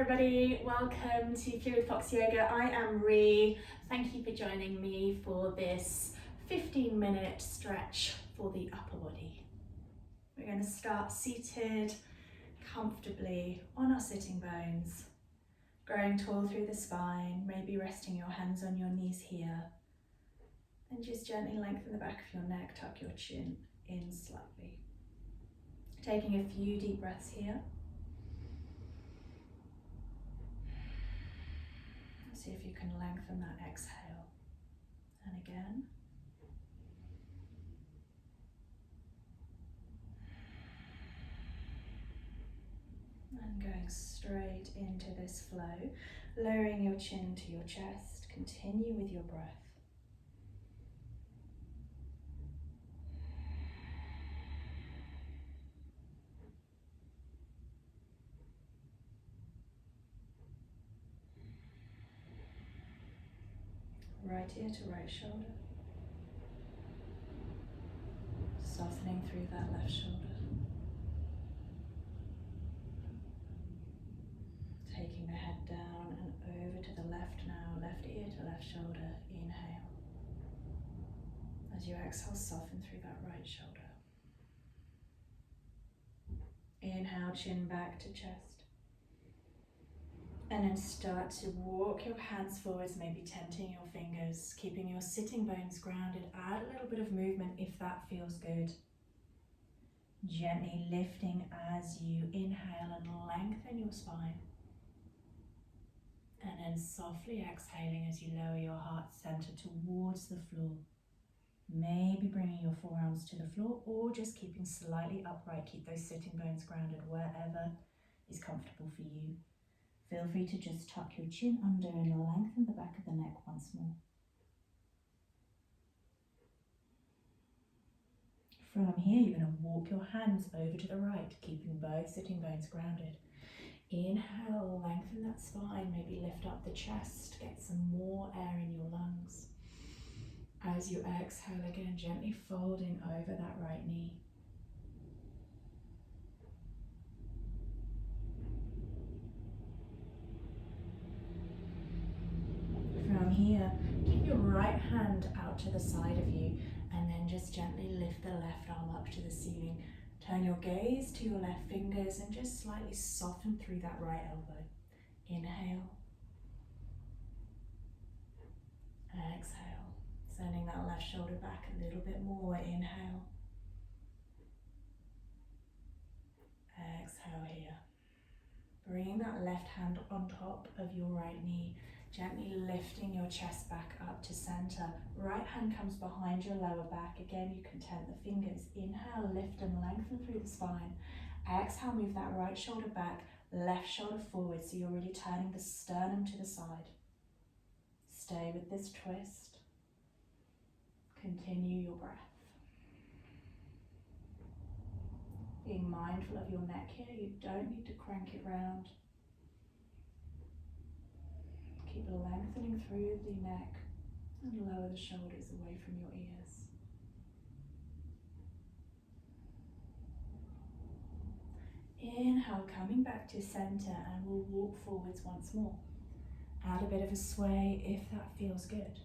everybody, welcome to Fluid Fox Yoga. I am Ree. Thank you for joining me for this 15-minute stretch for the upper body. We're going to start seated comfortably on our sitting bones, growing tall through the spine, maybe resting your hands on your knees here, and just gently lengthen the back of your neck, tuck your chin in slightly. Taking a few deep breaths here. See if you can lengthen that exhale. And again. And going straight into this flow, lowering your chin to your chest. Continue with your breath. Right ear to right shoulder. Softening through that left shoulder. Taking the head down and over to the left now. Left ear to left shoulder. Inhale. As you exhale, soften through that right shoulder. Inhale, chin back to chest. And then start to walk your hands forwards, maybe tenting your fingers, keeping your sitting bones grounded. Add a little bit of movement if that feels good. Gently lifting as you inhale and lengthen your spine. And then softly exhaling as you lower your heart center towards the floor. Maybe bringing your forearms to the floor or just keeping slightly upright. Keep those sitting bones grounded wherever is comfortable for you. Feel free to just tuck your chin under and lengthen the back of the neck once more. From here, you're going to walk your hands over to the right, keeping both sitting bones grounded. Inhale, lengthen that spine, maybe lift up the chest, get some more air in your lungs. As you exhale again, gently folding over that right knee. From here, keep your right hand out to the side of you and then just gently lift the left arm up to the ceiling. Turn your gaze to your left fingers and just slightly soften through that right elbow. Inhale. Exhale. Sending that left shoulder back a little bit more. Inhale. Exhale here. Bringing that left hand on top of your right knee. Gently lifting your chest back up to center. Right hand comes behind your lower back. Again, you can tent the fingers. Inhale, lift and lengthen through the spine. Exhale, move that right shoulder back, left shoulder forward. So you're really turning the sternum to the side. Stay with this twist. Continue your breath. Being mindful of your neck here. You don't need to crank it round. Keep lengthening through the neck and lower the shoulders away from your ears. Inhale, coming back to center, and we'll walk forwards once more. Add a bit of a sway if that feels good.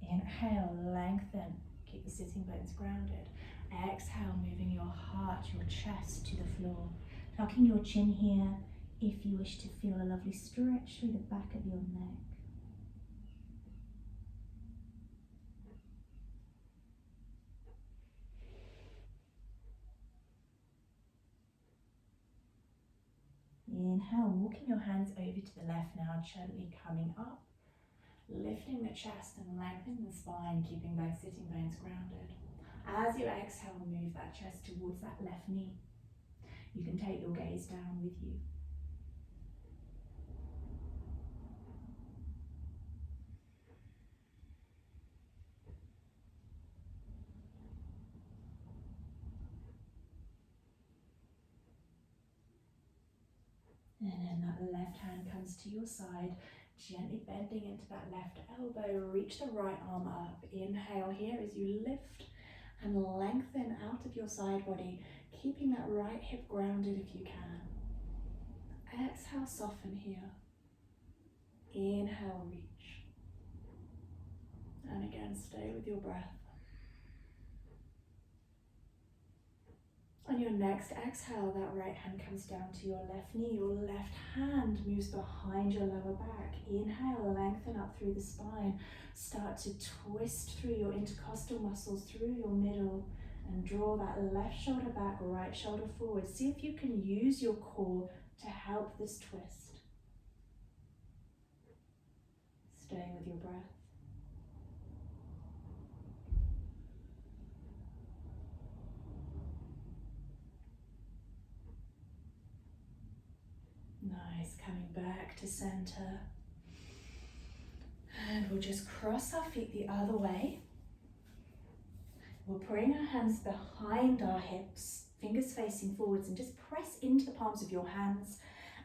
Inhale, lengthen, keep the sitting bones grounded. Exhale, moving your heart, your chest to the floor. Tucking your chin here. If you wish to feel a lovely stretch through the back of your neck. Inhale, walking your hands over to the left now, gently coming up. Lifting the chest and lengthening the spine, keeping both sitting bones grounded. As you exhale, move that chest towards that left knee. You can take your gaze down with you. And then that left hand comes to your side, gently bending into that left elbow. Reach the right arm up. Inhale here as you lift and lengthen out of your side body, keeping that right hip grounded if you can. Exhale, soften here. Inhale, reach. And again, stay with your breath. On your next exhale, that right hand comes down to your left knee. Your left hand moves behind your lower back. Inhale, lengthen up through the spine. Start to twist through your intercostal muscles, through your middle, and draw that left shoulder back, right shoulder forward. See if you can use your core to help this twist. Staying with your breath. Nice, coming back to center. And we'll just cross our feet the other way. We'll bring our hands behind our hips, fingers facing forwards, and just press into the palms of your hands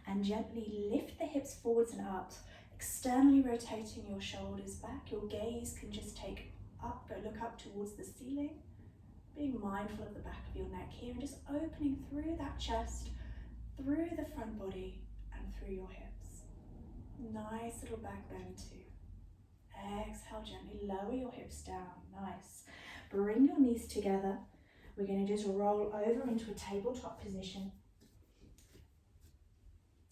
and gently lift the hips forwards and up, externally rotating your shoulders back. Your gaze can just look up towards the ceiling, being mindful of the back of your neck here and just opening through that chest, through the front body and through your hips. Nice little back bend too. Exhale, gently lower your hips down. Nice. Bring your knees together. We're going to just roll over into a tabletop position.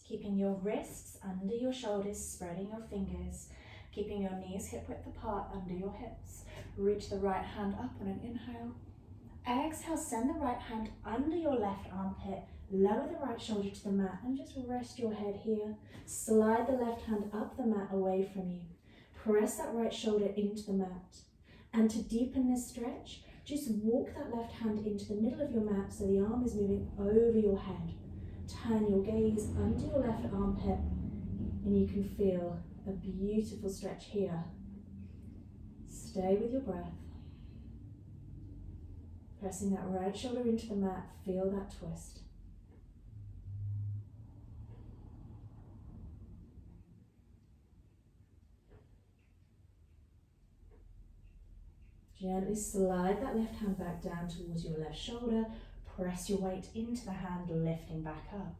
Keeping your wrists under your shoulders, spreading your fingers, keeping your knees hip width apart under your hips. Reach the right hand up on an inhale. Exhale, send the right hand under your left armpit. Lower the right shoulder to the mat and just rest your head here. Slide the left hand up the mat away from you. Press that right shoulder into the mat. And to deepen this stretch, just walk that left hand into the middle of your mat so the arm is moving over your head. Turn your gaze under your left armpit and you can feel a beautiful stretch here. Stay with your breath. Pressing that right shoulder into the mat, feel that twist. Gently slide that left hand back down towards your left shoulder. Press your weight into the hand, lifting back up.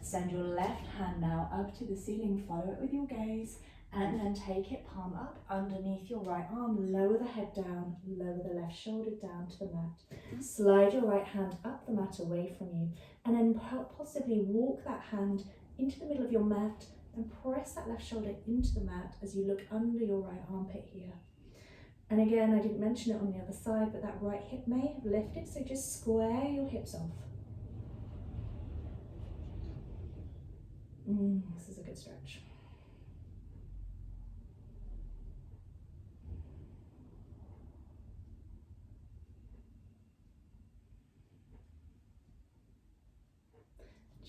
Send your left hand now up to the ceiling, follow it with your gaze, and then take it palm up underneath your right arm. Lower the head down, lower the left shoulder down to the mat. Slide your right hand up the mat away from you, and then possibly walk that hand into the middle of your mat and press that left shoulder into the mat as you look under your right armpit here. And again, I didn't mention it on the other side, but that right hip may have lifted, so just square your hips off. This is a good stretch.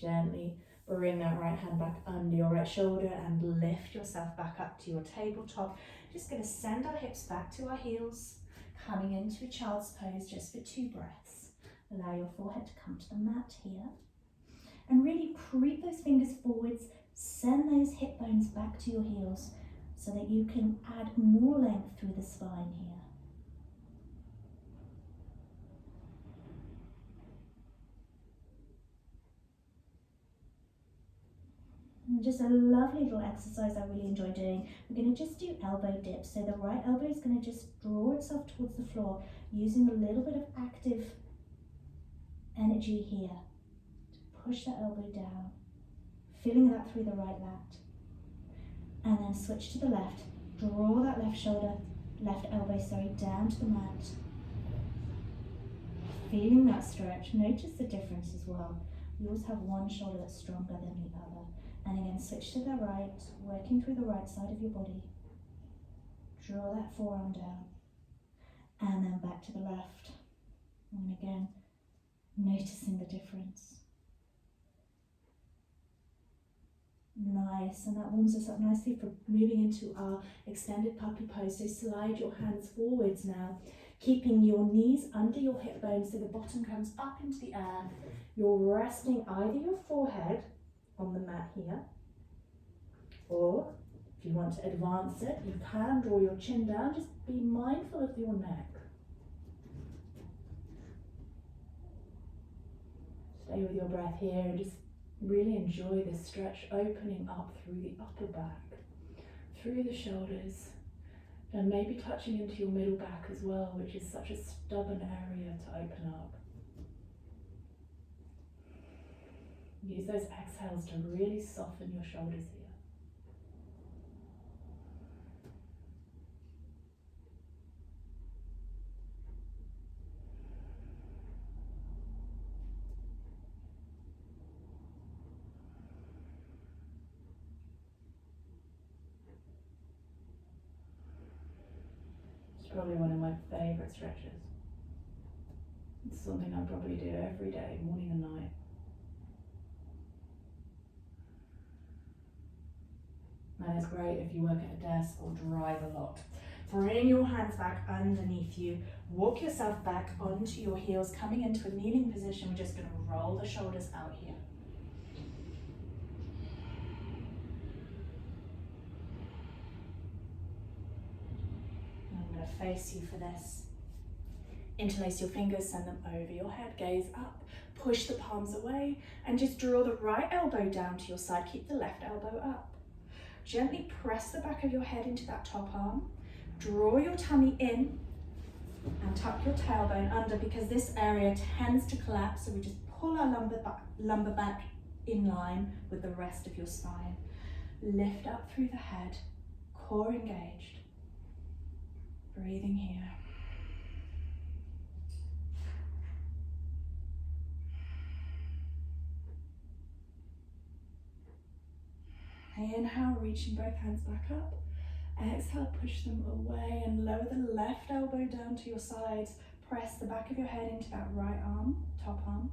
Gently bring that right hand back under your right shoulder and lift yourself back up to your tabletop. Just going to send our hips back to our heels, coming into a child's pose just for 2 breaths. Allow your forehead to come to the mat here. And really creep those fingers forwards, send those hip bones back to your heels so that you can add more length through the spine here. And just a lovely little exercise I really enjoy doing. We're going to just do elbow dips. So the right elbow is going to just draw itself towards the floor, using a little bit of active energy here to push that elbow down, feeling that through the right lat. And then switch to the left. Draw that left elbow down to the mat. Feeling that stretch. Notice the difference as well. You always have one shoulder that's stronger than the other. And again, switch to the right, working through the right side of your body. Draw that forearm down. And then back to the left. And again, noticing the difference. Nice, and that warms us up nicely for moving into our extended puppy pose. So slide your hands forwards now, keeping your knees under your hip bones so the bottom comes up into the air. You're resting either your forehead on the mat here, or if you want to advance it, you can draw your chin down. Just be mindful of your neck. Stay with your breath here and just Really enjoy this stretch, opening up through the upper back, through the shoulders, and maybe touching into your middle back as well, which is such a stubborn area to open up. Use those exhales to really soften your shoulders here. It's probably one of my favourite stretches. It's something I probably do every day, morning and night. And it's great if you work at a desk or drive a lot. Bring your hands back underneath you. Walk yourself back onto your heels, coming into a kneeling position. We're just going to roll the shoulders out here. I'm going to face you for this. Interlace your fingers, send them over your head, gaze up, push the palms away, and just draw the right elbow down to your side. Keep the left elbow up. Gently press the back of your head into that top arm. Draw your tummy in and tuck your tailbone under, because this area tends to collapse. So we just pull our lumbar back in line with the rest of your spine. Lift up through the head, core engaged. Breathing here. Inhale, reaching both hands back up. Exhale, push them away and lower the left elbow down to your sides. Press the back of your head into that right arm, top arm.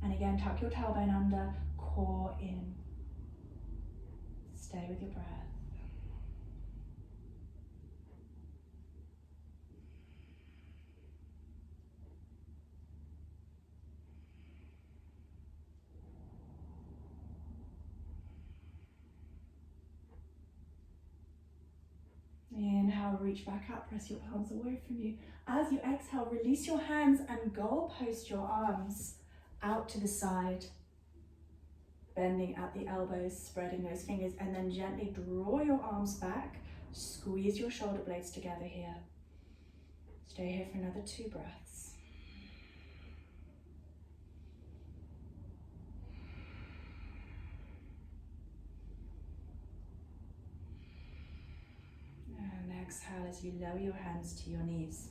And again, tuck your tailbone under, core in. Stay with your breath. Inhale, reach back up, press your palms away from you. As you exhale, release your hands and goal post your arms out to the side. Bending at the elbows, spreading those fingers, and then gently draw your arms back. Squeeze your shoulder blades together here. Stay here for another 2 breaths. And exhale as you lower your hands to your knees.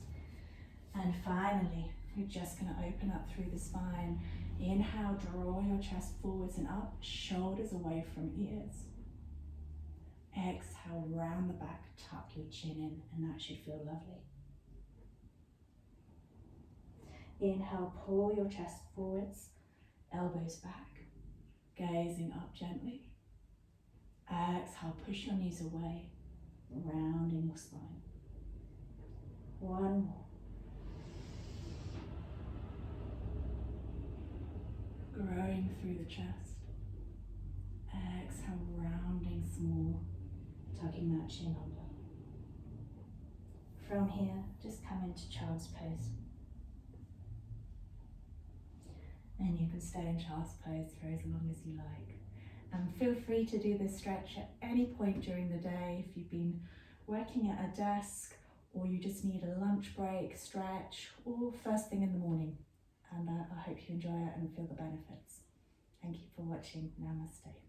And finally, we're just going to open up through the spine. Inhale, draw your chest forwards and up, shoulders away from ears. Exhale, round the back, tuck your chin in, and that should feel lovely. Inhale, pull your chest forwards, elbows back, gazing up gently. Exhale, push your knees away, rounding your spine. One more. Growing through the chest. Exhale, rounding small, tucking that chin under. From here, just come into child's pose. And you can stay in child's pose for as long as you like. And feel free to do this stretch at any point during the day if you've been working at a desk or you just need a lunch break, stretch, or first thing in the morning. And I hope you enjoy it and feel the benefits. Thank you for watching. Namaste.